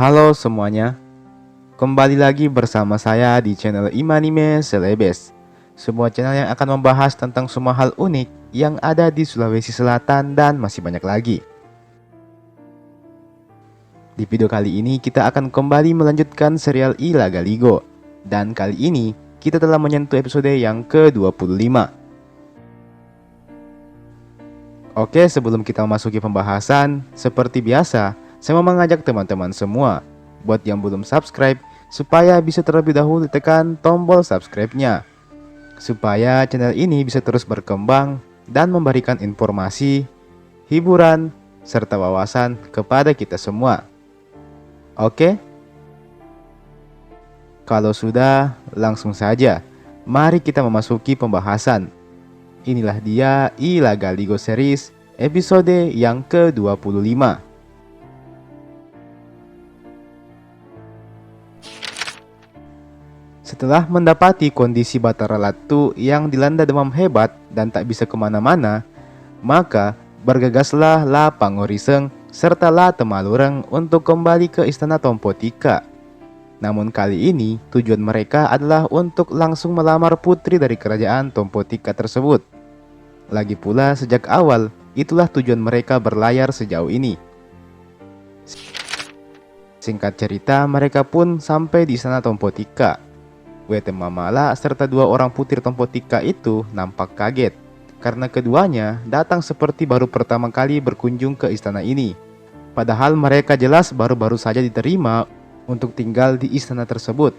Halo semuanya, kembali lagi bersama saya di channel Imanime Celebes, sebuah channel yang akan membahas tentang semua hal unik yang ada di Sulawesi Selatan dan masih banyak lagi. Di video kali ini kita akan kembali melanjutkan serial Ilagaligo, dan kali ini kita telah menyentuh episode yang ke-25. Oke, sebelum kita memasuki pembahasan, seperti biasa, saya mau mengajak teman-teman semua buat yang belum subscribe supaya bisa terlebih dahulu tekan tombol subscribe-nya supaya channel ini bisa terus berkembang dan memberikan informasi, hiburan, serta wawasan kepada kita semua. Oke? Kalau sudah, langsung saja. Mari kita memasuki pembahasan. Inilah dia Ilagaligo Series episode yang ke-25. Setelah mendapati kondisi Batara Latu yang dilanda demam hebat dan tak bisa kemana-mana, maka bergegaslah La Pangoriseng serta La Temalureng untuk kembali ke istana Tompotika. Namun kali ini tujuan mereka adalah untuk langsung melamar putri dari kerajaan Tompotika tersebut. Lagi pula sejak awal itulah tujuan mereka berlayar sejauh ini. Singkat cerita, mereka pun sampai di istana Tompotika. Wete Mamala serta dua orang putri Tompotika itu nampak kaget karena keduanya datang seperti baru pertama kali berkunjung ke istana ini. Padahal mereka jelas baru-baru saja diterima untuk tinggal di istana tersebut.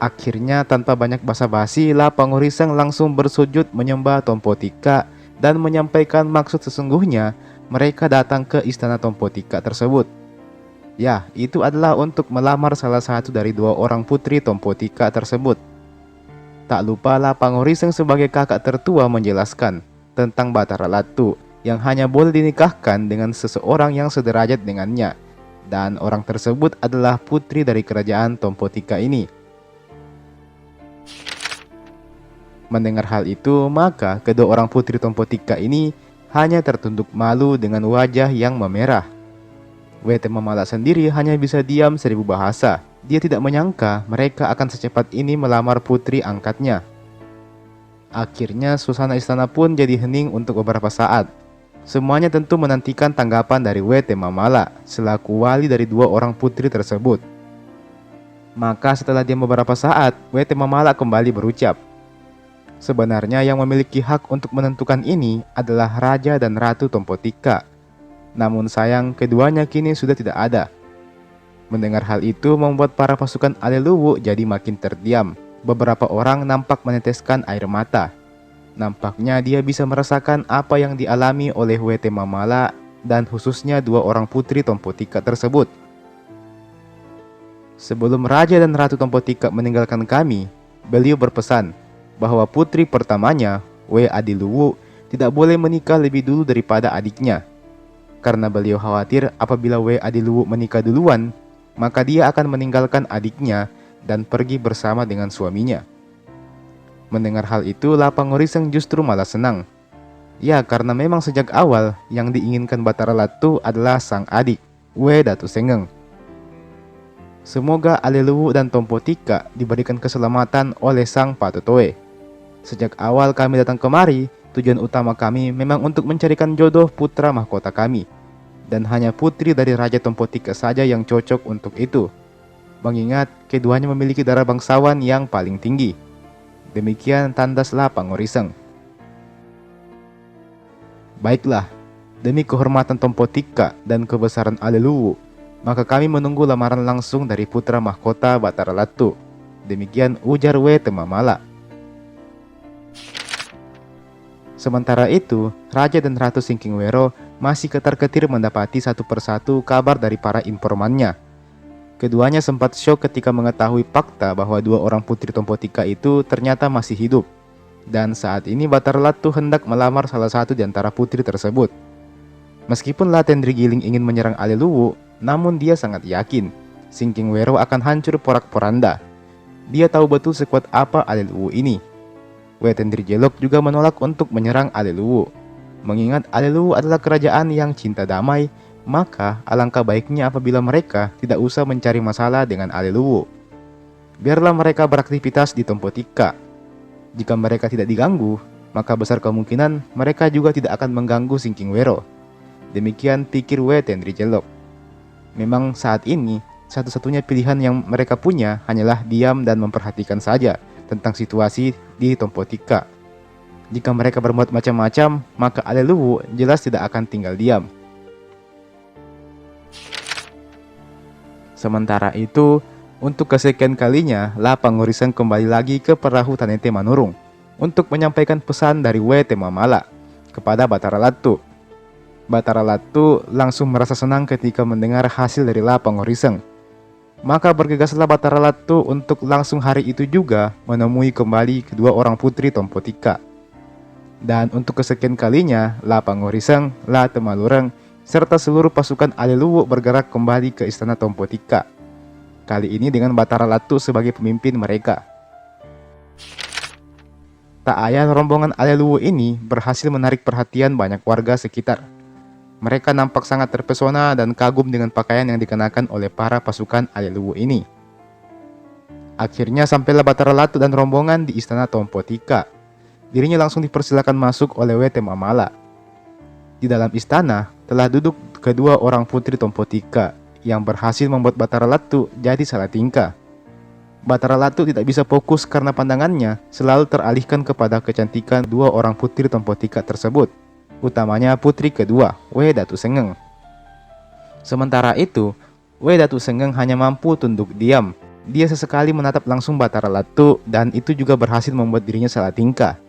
Akhirnya tanpa banyak basa-basi, La Pangoriseng langsung bersujud menyembah Tompotika dan menyampaikan maksud sesungguhnya mereka datang ke istana Tompotika tersebut. Ya, itu adalah untuk melamar salah satu dari dua orang putri Tompotika tersebut. Tak lupa La Pangoriseng sebagai kakak tertua menjelaskan tentang Batara Latu yang hanya boleh dinikahkan dengan seseorang yang sederajat dengannya, dan orang tersebut adalah putri dari kerajaan Tompotika ini. Mendengar hal itu, maka kedua orang putri Tompotika ini hanya tertunduk malu dengan wajah yang memerah. Wete Mamala sendiri hanya bisa diam 1000 bahasa. Dia tidak menyangka mereka akan secepat ini melamar putri angkatnya. Akhirnya suasana istana pun jadi hening untuk beberapa saat. Semuanya tentu menantikan tanggapan dari Wete Mamala selaku wali dari dua orang putri tersebut. Maka setelah diam beberapa saat, Wete Mamala kembali berucap. Sebenarnya yang memiliki hak untuk menentukan ini adalah Raja dan Ratu Tompotika. Namun sayang keduanya kini sudah tidak ada. Mendengar hal itu membuat para pasukan Aleluwu jadi makin terdiam. Beberapa orang nampak meneteskan air mata. Nampaknya dia bisa merasakan apa yang dialami oleh Wete Mamala dan khususnya dua orang putri Tompotika tersebut. Sebelum Raja dan Ratu Tompotika meninggalkan kami, beliau berpesan bahwa putri pertamanya, We Adiluwu, tidak boleh menikah lebih dulu daripada adiknya. Karena beliau khawatir apabila We Adiluwu menikah duluan, maka dia akan meninggalkan adiknya dan pergi bersama dengan suaminya. Mendengar hal itu, La Pangoriseng justru malah senang. Ya, karena memang sejak awal yang diinginkan Batara Latu adalah sang adik, We Datu Sengeng. Semoga Aleluwu dan Tompotika diberikan keselamatan oleh sang Patotoe. Sejak awal kami datang kemari, tujuan utama kami memang untuk mencarikan jodoh putra mahkota kami. Dan hanya putri dari Raja Tompotika saja yang cocok untuk itu. Mengingat keduanya memiliki darah bangsawan yang paling tinggi. Demikian tandas La Pangoriseng. Baiklah, demi kehormatan Tompotika dan kebesaran Aleluwu, maka kami menunggu lamaran langsung dari putra mahkota Batara Latu. Demikian ujar Wete Mamala. Sementara itu, Raja dan Ratu Singkingwero masih ketar-ketir mendapati satu persatu kabar dari para informannya. Keduanya sempat syok ketika mengetahui fakta bahwa dua orang putri Tompotika itu ternyata masih hidup. Dan saat ini Batara Latu hendak melamar salah satu di antara putri tersebut. Meskipun Latendri Giling ingin menyerang Aleluwu, namun dia sangat yakin Singkingwero akan hancur porak-poranda. Dia tahu betul sekuat apa Aleluwu ini. Wetendri Jelok juga menolak untuk menyerang Aleluwu, mengingat Aleluwu adalah kerajaan yang cinta damai Maka alangkah baiknya apabila mereka tidak usah mencari masalah dengan Aleluwo. Biarlah mereka beraktivitas di Tompotika. Jika mereka tidak diganggu, maka besar kemungkinan mereka juga tidak akan mengganggu Singkingwero. Demikian pikir Tendrijelok. Memang saat ini, satu-satunya pilihan yang mereka punya hanyalah diam dan memperhatikan saja tentang situasi di Tompotika. Jika mereka berbuat macam-macam, maka Aleluwo jelas tidak akan tinggal diam. Sementara itu, untuk kesekian kalinya, La Pangorisang kembali lagi ke perahu Tanete Manurung untuk menyampaikan pesan dari Mamala kepada Batara Latu. Batara Latu langsung merasa senang ketika mendengar hasil dari La Pangorisang. Maka bergegaslah Batara Latu untuk langsung hari itu juga menemui kembali kedua orang putri Tompotika. Dan untuk kesekian kalinya, La Pangorisang, La Temalurang, serta seluruh pasukan Aleluwo bergerak kembali ke istana Tompotika. Kali ini dengan Batara Latu sebagai pemimpin mereka. Tak ayal rombongan Aleluwo ini berhasil menarik perhatian banyak warga sekitar. Mereka nampak sangat terpesona dan kagum dengan pakaian yang dikenakan oleh para pasukan Aleluwo ini. Akhirnya sampailah Batara Latu dan rombongan di istana Tompotika. Dirinya langsung dipersilakan masuk oleh Mamala. Di dalam istana telah duduk kedua orang putri Tompotika yang berhasil membuat Batara Latu jadi salah tingkah. Batara Latu tidak bisa fokus karena pandangannya selalu teralihkan kepada kecantikan dua orang putri Tompotika tersebut, utamanya putri kedua, Datu Sengeng. Sementara itu, Datu Sengeng hanya mampu tunduk diam. Dia sesekali menatap langsung Batara Latu dan itu juga berhasil membuat dirinya salah tingkah.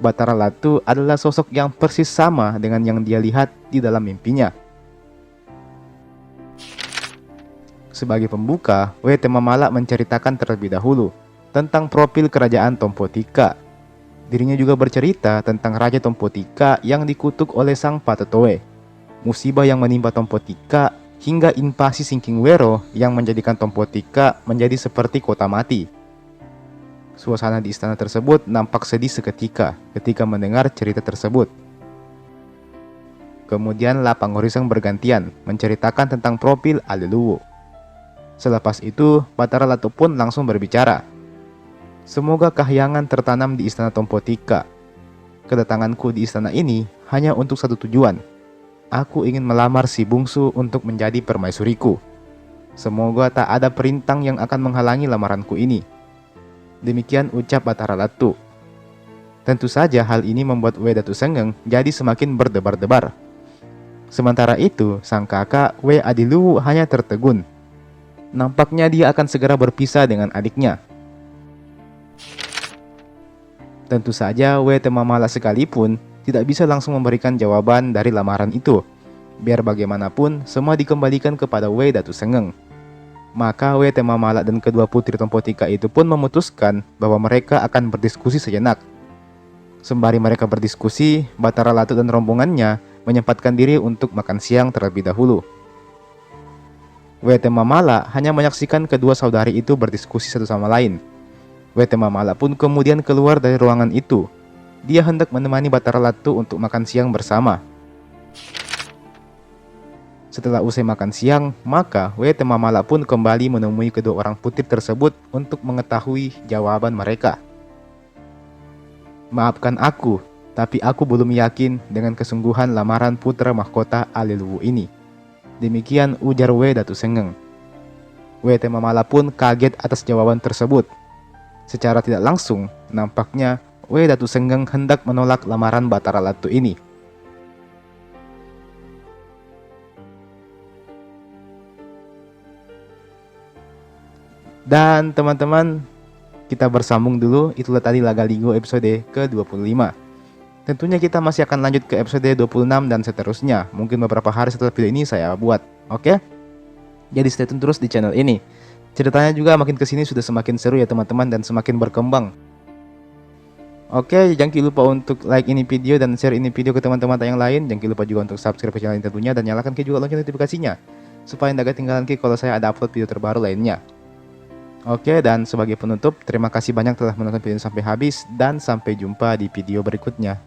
Batara Latu adalah sosok yang persis sama dengan yang dia lihat di dalam mimpinya. Sebagai pembuka, Mamala menceritakan terlebih dahulu tentang profil kerajaan Tompotika. Dirinya juga bercerita tentang Raja Tompotika yang dikutuk oleh Sang Patetoe, musibah yang menimpa Tompotika, hingga invasi Singkingwero yang menjadikan Tompotika menjadi seperti kota mati. Suasana di istana tersebut nampak sedih seketika ketika mendengar cerita tersebut. Kemudian La Pangorisang bergantian menceritakan tentang profil Aleluwo. Selepas itu, Batara Latu pun langsung berbicara. Semoga kahyangan tertanam di istana Tompotika. Kedatanganku di istana ini hanya untuk satu tujuan. Aku ingin melamar si bungsu untuk menjadi permaisuriku. Semoga tak ada perintang yang akan menghalangi lamaranku ini. Demikian ucap Batara Latu. Tentu saja hal ini membuat Datu Sengeng jadi semakin berdebar-debar. Sementara itu, sang kakak Adiluwu hanya tertegun. Nampaknya dia akan segera berpisah dengan adiknya. Tentu saja Mamala sekalipun tidak bisa langsung memberikan jawaban dari lamaran itu. Biar bagaimanapun, semua dikembalikan kepada Datu Sengeng. Maka Mamala dan kedua putri Tompotika itu pun memutuskan bahwa mereka akan berdiskusi sejenak. Sembari mereka berdiskusi, Batara Latu dan rombongannya menyempatkan diri untuk makan siang terlebih dahulu. Mamala hanya menyaksikan kedua saudari itu berdiskusi satu sama lain. Mamala pun kemudian keluar dari ruangan itu. Dia hendak menemani Batara Latu untuk makan siang bersama. Setelah usai makan siang, maka Mamala pun kembali menemui kedua orang putri tersebut untuk mengetahui jawaban mereka. Maafkan aku, tapi aku belum yakin dengan kesungguhan lamaran putra mahkota Aleluwo ini. Demikian ujar Datu Sengeng. Mamala pun kaget atas jawaban tersebut. Secara tidak langsung, nampaknya Datu Sengeng hendak menolak lamaran Batara Latu ini. Dan teman-teman, kita bersambung dulu. Itulah tadi Lagaligo episode ke-25. Tentunya kita masih akan lanjut ke episode 26 dan seterusnya. Mungkin beberapa hari setelah video ini saya buat. Oke? Jadi stay tune terus di channel ini. Ceritanya juga makin kesini sudah semakin seru ya teman-teman, dan semakin berkembang. Oke, jangan lupa untuk like ini video dan share ini video ke teman-teman yang lain. Jangan lupa juga untuk subscribe ke channel ini tentunya, dan nyalakan juga lonceng notifikasinya supaya tidak ketinggalan kalau saya ada upload video terbaru lainnya. Oke, dan sebagai penutup, terima kasih banyak telah menonton video ini sampai habis, dan sampai jumpa di video berikutnya.